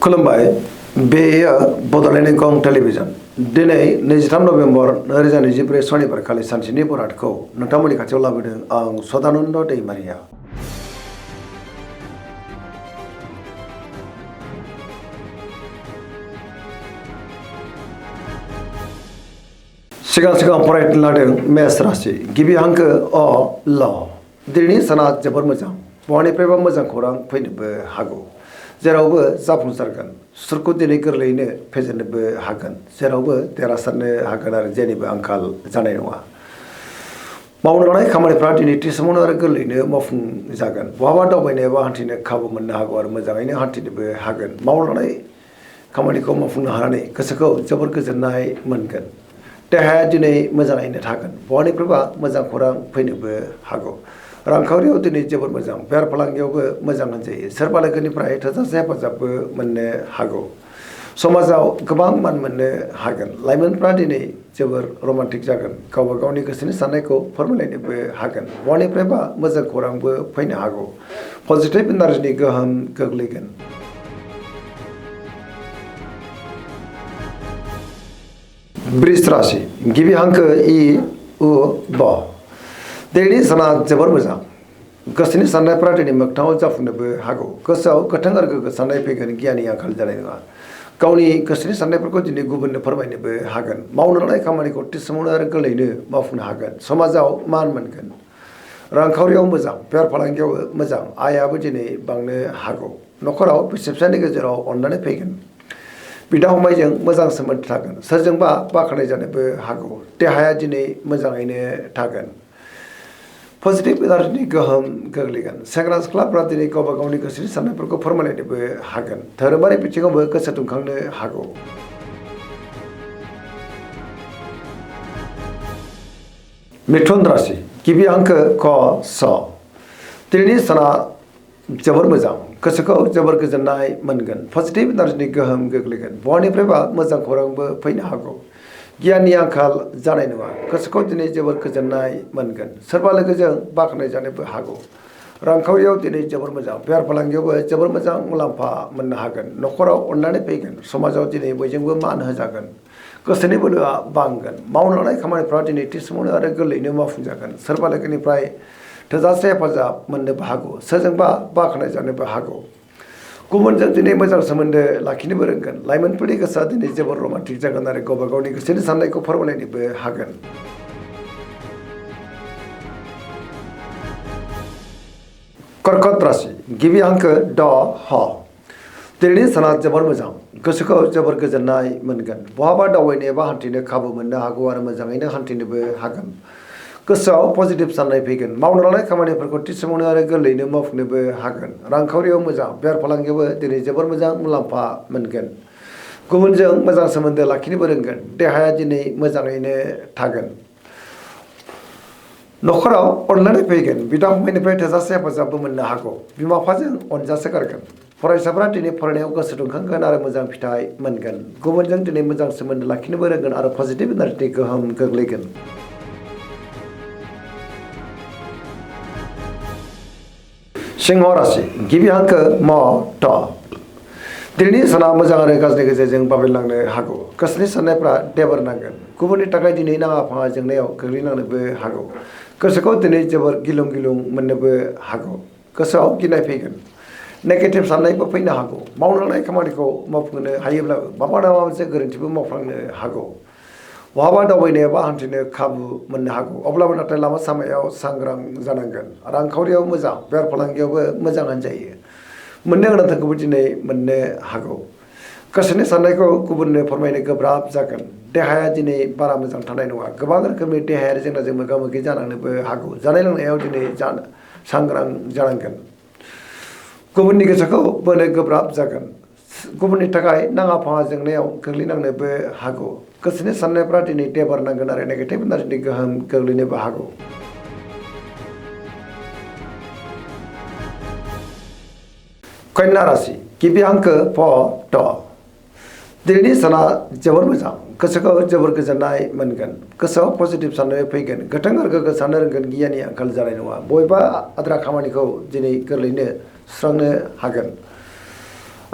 खुलुमबाय बेयो बड'लेण्ड इंखं टेलिभिजन दिनै 23 नभेम्बर 2024 सनिबार खालि सानसेनि बरादखौ नोंथांमोननि खाथियाव लाबोदों आं सदानन्द दैमारिया। सिगां फरायनो लादों मेष राशि गिबि हांखो अ ल दिनैनि साना जोबोर मोजां बहानिफ्रायबा मोजां खौरां फैनोबो हागौ जेरावबो जाफुंसारगोन सुरखौ दिनै गोरलैयैनो फेजेननोबो हागोन जेरावबो देरहासारनो हागोन आरो जेनिबो आंखाल जानाय नङा। मावनो लानाय खामानिफ्रा दिनै थि समावनो आरो गोरलैयैनो मावफुंजागोन बहाबा दावबायनो एबा हान्थिनो खाबु मोननो हागौ आरो मोजाङैनो हान्थिनोबो हागोन। मावनो लानाय खामानिखौ मावफुंनो हानानै गोसोखौ जोबोर गोजोननाय मोनगोन। देहाया दिनै मोजाङैनो थागोन बहानिफ्रायबा मोजां खौरां फैनोबो हागौ। रांखावरियाव दिनै जोबोर मोजां बेफार फालांगियावबो मोजां होनजायो सोरबा लोगोनिफ्राय थोजासे हेफाजाबबो मोननो हागौ। समाजाव गोबां मान मोननो हागोन लाइमोनफ्रा दिनै जोबोर रमान्टिक जागोन गावबा गावनि गोसोनि साननायखौ फोरमायलायनोबो हागोन बहानिफ्रायबा मोजां खौरांबो फैनो हागौ पजिटिभ इनार्जिनि गोहोम गोग्लैगोन। वृष राशि गिबि हांखो इ उ ब दिनैनि साना जोबोर मोजां गोसोनि साननायफ्रा दिनै मोगथाङाव जाफुंनोबो हागौ गोसोआव गोथों आरो गोग्गो साननाय फैगोन गियाननि आंखाल जानाय नङा। गावनि गोसोनि साननायफोरखौ दिनै गुबुननो फोरमायनोबो हागोन मावनो लानाय खामानिखौ थि समावनो आरो गोरलैयैनो मावफुंनो हागोन समाजाव मान मोनगोन। रांखावरियाव मोजां बेफार फालांगियावबो मोजां आयाबो दिनै बांनो हागौ न'खराव बिसि फिसायनि गेजेराव अननानै फैगोन बिदा फंबायजों मोजां सोमोन्दो थागोन सोरजोंबा बाख्नाय जानोबो हागौ देहाया दिनै मोजाङैनो थागोन पजिटिभ इनार्जिनि गोहोम गोग्लैगोन। सेंग्रा सिख्लाफ्रा दिनै गावबा गावनि गोसोनि साननायफोरखौ फोरमायलायनोबो हागोन धोरोमारि बिथिङावबो गोसो दुंखांनो हागौ। मिथुन राशि गिबि हांखो क स दिनैनि साना जोबोर मोजां गोसोखौ जोबोर गोजोननाय मोनगोन पजिटिभ इनार्जिनि गोहोम गोग्लैगोन बहानिफ्रायबा मोजां खौरांबो फैनो हागौ गियाननि आंखाल जानाय नङा गोसोखौ दिनै जोबोर गोजोननाय मोनगोन सोरबा लोगोजों बाख्नाय जानोबो हागौ। रांखावरियाव दिनै जोबोर मोजां बेफार फालांगियावबो जोबोर मोजां मुलाम्फा मोननो हागोन न'खराव अननानै फैगोन समाजाव दिनै बयजोंबो मान होजागोन गोसोनि बोलोआ बांगोन मावनो लानाय खामानिफ्रा दिनै थि समावनो आरो गोरलैयैनो मावफुंजागोन सोरबा लोगोनिफ्राय थोजासे हेफाजाब मोननोबो हागौ सोरजोंबा बाख्नाय जानोबो हागौ गुबुनजों दिनै मोजां सोमोन्दो लाखिनोबो रोंगोन लाइमोनफोरनि गोसोआ दिनै जोबोर रमान्टिक जागोन आरो गावबा गावनि गोसोनि साननायखौ फोरमायलायनोबो हागोन। कर्कट राशि गिबि हांखो ड ह दिनैनि साना जोबोर मोजां गोसोखौ जोबोर गोजोननाय मोनगोन बहाबा दावबायनो एबा हान्थिनो खाबु मोननो हागौ आरो मोजाङैनो हान्थिनोबो हागोन गोसोआव पजिटिभ साननाय फैगोन मावनो लानाय खामानिफोरखौ थि समावनो आरो गोरलैयैनो मावफुंनोबो हागोन रांखावरियाव मोजां बेफार फालांगियावबो दिनै जोबोर मोजां मुलाम्फा मोनगोन गुबुनजों मोजां सोमोन्दो लाखिनोबो रोंगोन देहाया दिनै मोजाङैनो थागोन न'खराव अननानै फैगोन बिदा फंबायनिफ्राय थोजासे हेफाजाबबो मोननो हागौ बिमा बिफाजों अनजासे गारगोन फरायसाफ्रा दिनै फरायनायाव गोसो दुंखांगोन आरो मोजां फिथाइ मोनगोन गुबुनजों दिनै मोजां सोमोन्दो लाखिनोबो रोंगोन आरो पजिटिभ इनार्जिनि गोहोम गोग्लैगोन। सिंह राशि गिबि हांखो म ट दिनैनि साना मोजां आरो गाज्रिनि गेजेरजों बाबेनलांनो हागौ गोसोनि साननायफ्रा देबार नांगोन गुबुननि थाखाय दिनै नाङा फाङा जेंनायाव गोग्लैनांनोबो हागौ गोसोखौ दिनै जोबोर गिलुं गिलुं मोननोबो हागौ गोसोआव गिनाय फैगोन नेगेटिभ साननायबो फैनो हागौ मावनो लानाय खामानिखौ मावफुंनो हायोब्लाबो माबा मोनसे गोरोन्थिबो मावफ्लांनो हागौ बहाबा दावबायनो एबा हान्थिनो खाबु मोननो हागौ अब्लाबो नाथाय लामा सामायाव सांग्रां जानांगोन रांखावरियाव मोजां बेफार फालांगियावबो मोजां होनजायो मोननो गोनांखौबो दिनै मोननो हागौ गोसोनि साननायखौ गुबुननो फोरमायनो गोब्राब जागोन देहाया दिनै बारा मोजां थानाय नङा गोबां रोखोमनि देहायारि जेंनाजों मोगा मोगि जानांनोबो हागौ जानाय लोंनायाव दिनै सांग्रां जानांगोन गुबुननि गोसोखौ बोनो गोब्राब जागोन गुबुननि थाखाय नाङा फाङा जेंनायाव गोग्लैनांनोबो हागौ गोसोनि साननायफ्रा दिनै देबार नांगोन आरो नेगेटिभ इनार्जिनि गोहोम गोग्लैनोबो हागौ। कन्या राशि गिबि हांखो फ ट दिनैनि साना जोबोर मोजां गोसोखौ जोबोर गोजोननाय मोनगोन गोसोआव पजिटिभ साननाय फैगोन गोथों आरो गोग्गो साननो रोंगोन गियाननि आंखाल जानाय नङा बबेबा आद्रा खामानिखौ दिनै गोरलैयैनो सुस्रांनो हागोन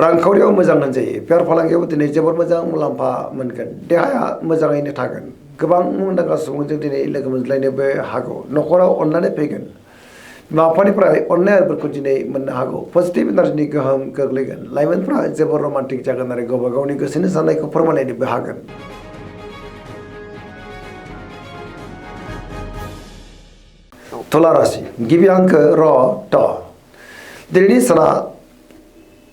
रांखावरियाव मोजां होनजायो बेफार फालांगियाव दिनै जोबोर मोजां मुलाम्फा मोनगोन देहाया मोजाङैनो थागोन गोबां मुंदांखा सुबुंजों दिनै लोगो मोनज्लायनोबो हागौ न'खराव अननानै फैगोन बिमा बिफानिफ्राय अननाय आरिफोरखौ दिनै मोननो हागौ पजिटिभ एनार्जिनि गोहोम गोग्लैगोन लाइमोनफ्रा जोबोर रमान्टिक जागोन आरो गावबा गावनि गोसोनि साननायखौ फोरमायलायनोबो हागोन तुला राशि गिबि हांखो र ट दिनैनि साना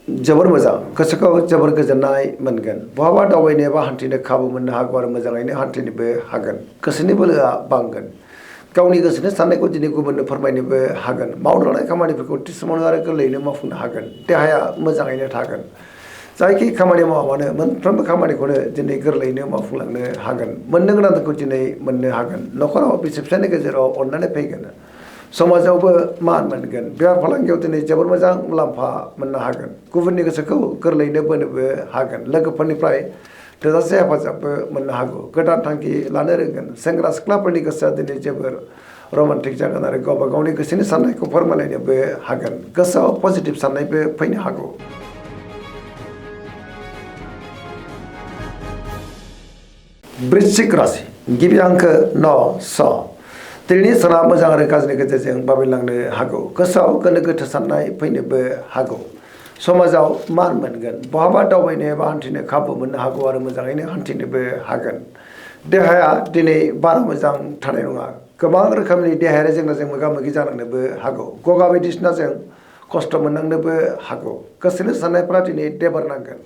जोबोर मोजां गोसोखौ जोबोर गोजोननाय मोनगोन बहाबा दावबायनो एबा हान्थिनो खाबु मोननो हागौ आरो मोजाङैनो हान्थिनोबो हागोन गोसोनि बोलोआ बांगोन गावनि गोसोनि साननायखौ दिनै गुबुननो फोरमायनोबो हागोन मावनो लानाय खामानिफोरखौ थि समावनो आरो गोरलैयैनो मावफुंनो हागोन देहाया मोजाङैनो थागोन जायखि खामानि मावा मानो मोनफ्रोमबो खामानिखौनो दिनै गोरलैयैनो मावफुंलांनो हागोन मोननो गोनांखौ दिनै मोननो हागोन न'खराव बिसि फिसायनि गेजेराव अननानै फैगोन समाजावबो मान मोनगोन बेफार फालांगियाव दिनै जोबोर मोजां मुलाम्फा मोननो हागोन गुबुननि गोसोखौ गोरलैयैनो बोनोबो हागोन लोगोफोरनिफ्राय थोजासे हेफाजाबबो मोननो हागौ गोदान थांखि लानो रोंगोन सेंग्रा सिख्लाफोरनि गोसोआ दिनै जोबोर रमान्टिक जागोन आरो गावबा गावनि गोसोनि साननायखौ फोरमायलायनोबो हागोन गोसोआव पजिटिभ साननायबो फैनो हागौ वृश्चिक राशि गिबि हांखो न स दिनैनि साना मोजां आरो गाज्रिनि गेजेरजों बाबेनलांनो हागौ गोसोआव गोनो गोथो साननाय फैनोबो हागौ समाजाव मान मोनगोन बहाबा दावबायनो एबा हान्थिनो खाबु मोननो हागौ आरो मोजाङैनो हान्थिनोबो हागोन देहाया दिनै बारा मोजां थानाय नङा गोबां रोखोमनि देहायारि जेंनाजों मोगा मोगि जानांनोबो हागौ गगा बायदिसिनाजों खस्थ' मोननांनोबो हागौ गोसोनि साननायफ्रा दिनै देबोरनांगोन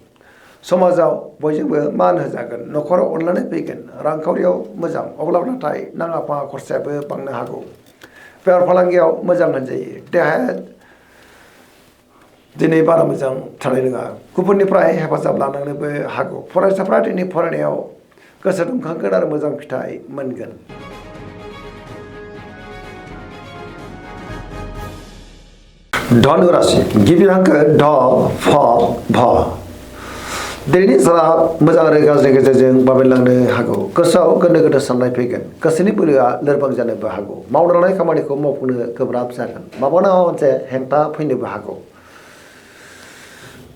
समाजाव बयजोंबो मान होजागोन न'खराव अननानै फैगोन रांखावरियाव मोजां अब्लाबो नाथाय नाङा फाङा खरसायाबो बांनो हागौ बेफार फालांगियाव मोजां होनजायो देहाया दिनै बारा मोजां थानाय नङा गुबुननिफ्राय हेफाजाब लानांनोबो हागौ फरायसाफ्रा दिनै फरायनायाव गोसो दुंखांगोन आरो मोजां फिथाइ मोनगोन धनु राशि गिबि हांखो ध फ भ दिनैनि साना मोजां आरो गाज्रिनि गेजेरजों बाबेनलांनो हागौ गोसोआव गोनो गोथो साननाय फैगोन गोसोनि बोलोआ लोरबां जानोबो हागौ मावनो लानाय खामानिखौ मावफुंनो गोब्राब जागोन माबा नङा मोनसे हेंथा फैनोबो हागौ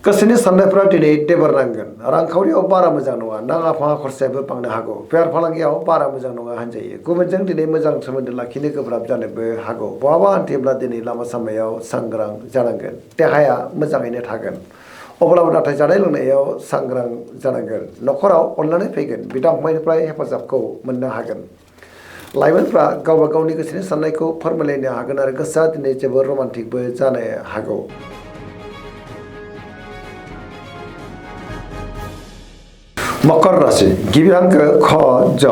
गोसोनि साननायफ्रा दिनै देबोरनांगोन रांखावरियाव बारा मोजां नङा नाङा फाङा खरसायाबो बांनो हागौ बेफार फालांगियाव बारा मोजां नङा होनजायो गुबुनजों दिनै मोजां सोमोन्दो लाखिनो गोब्राब जानोबो हागौ बहाबा हान्थियोब्ला दिनै लामा सामायाव सांग्रां जानांगोन देहाया मोजाङैनो थागोन अब्लाबो नाथाय जानाय लोंनायाव सांग्रां जानांगोन न'खराव अननानै फैगोन बिदा फंबायनिफ्राय हेफाजाबखौ मोननो हागोन लाइमोनफ्रा गावबा गावनि गोसोनि साननायखौ फोरमायलायनो हागोन आरो गोसोआ दिनै जोबोर रमान्टिकबो जानो हागौ मकर राशि गिबि हांखो ख ज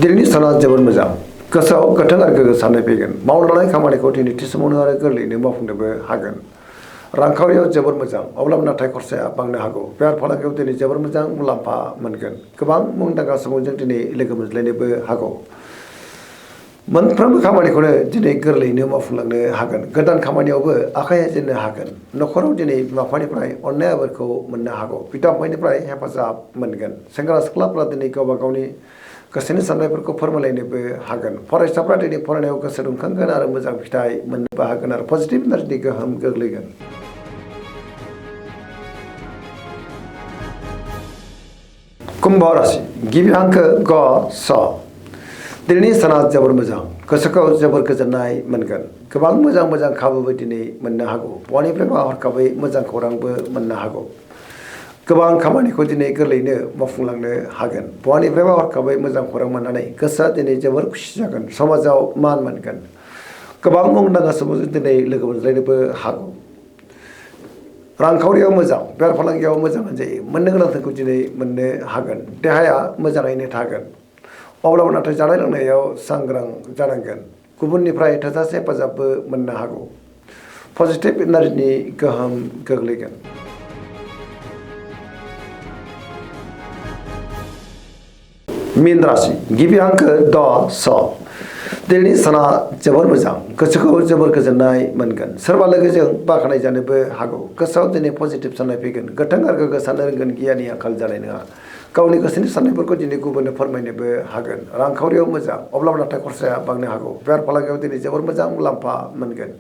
दिनैनि साना जोबोर मोजां गोसोआव गोथों आरो गोग्गो साननाय फैगोन मावनो लानाय खामानिखौ दिनै थि समावनो आरो गोरलैयैनो मावफुंनोबो हागोन रांखावरियाव जोबोर मोजां अब्लाबो नाथाय खरसाया बांनो हागौ बेफार फालांगियाव दिनै जोबोर मोजां मुलाम्फा मोनगोन गोबां मुंदांखा सुबुंजों दिनै लोगो मोनज्लायनोबो हागौ मोनफ्रोमबो खामानिखौनो दिनै गोरलैयैनो मावफुंलांनो हागोन गोदान खामानियावबो आखाइ होजेननो हागोन न'खराव दिनै बिमा बिफानिफ्राय अननाय आबोरखौ मोननो हागौ बिदा फंबायनिफ्राय हेफाजाब मोनगोन सेंग्रा सिख्लाफ्रा दिनै गावबा गावनि गोसोनि साननायफोरखौ फोरमायलायनोबो हागोन फरायसाफ्रा दिनै फरायनायाव गोसो दुंखांगोन आरो मोजां फिथाइ मोननोबो हागोन आरो पजिटिभ एनार्जिनि गोहोम गोग्लैगोन कुम्भ राशि गिबि हांखो ग स दिनैनि साना जोबोर मोजां गोसोखौ जोबोर गोजोननाय मोनगोन गोबां मोजां मोजां खाबुबो दिनै मोननो हागौ बहानिफ्रायबा हरखाबै मोजां खौरांबो मोननो हागौ गोबां खामानिखौ दिनै गोरलैयैनो मावफुंलांनो हागोन बहानिफ्रायबा हरखाबै मोजां खौरां मोननानै गोसोआ दिनै जोबोर खुसि जागोन समाजाव मान मोनगोन गोबां मुंदांखा सुबुंजों दिनै लोगो मोनज्लायनोबो हागौ रांखावरियाव मोजां बेफार फालांगियाव मोजां होनजायो मोननो गोनांखौ दिनै मोननो हागोन देहाया मोजाङैनो थागोन अब्लाबो नाथाय जानाय लोंनायाव सांग्रां जानांगोन गुबुननिफ्राय थोजासे हेफाजाबबो मोननो हागौ पजिटिभ एनार्जिनि गोहोम गोग्लैगोन मीन राशि गिबि हांखो द स दिनैनि साना जोबोर मोजां गोसोखौ जोबोर गोजोननाय मोनगोन सोरबा लोगोजों बाख्नाय जानोबो हागौ गोसोआव दिनै पजिटिभ साननाय फैगोन गोथों आरो गोग्गो साननो रोंगोन गियाननि आंखाल जानाय नङा गावनि गोसोनि साननायफोरखौ दिनै गुबुननो फोरमायनोबो हागोन रांखावरियाव मोजां अब्लाबो नाथाय खरसाया बांनो हागौ बेफार फालांगियाव दिनै जोबोर मोजां मुलाम्फा मोनगोन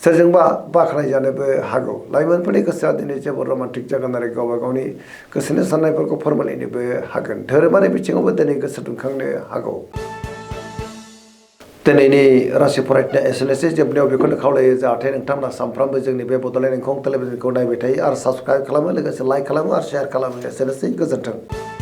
सोरजोंबा बाख्नायजानोबो हागौ लाइमोनफोरनि गोसोआ दिनै जोबोद रमान्टिक जागोन आरो गावबा गावनि गोसोनि साननायफोरखौ फोरमायलायनोबो हागोन धोरोमारि बिथिङावबो दिनै गोसो दुंखांनो हागौ दिनैनि राशि फरायनाया एसेनोसै जोबनायाव बेखौनो खावलायो जाहाथे नोंथांमोना सानफ्रामबो जोंनि बे बड'लेण्ड इंखं टेलिभिजनखौ नायबाय थायो आरो साबस्क्राइब खालामो लोगोसे लाइक खालामो आरो शेयार खालामो एसेनोसै गोजोन्थों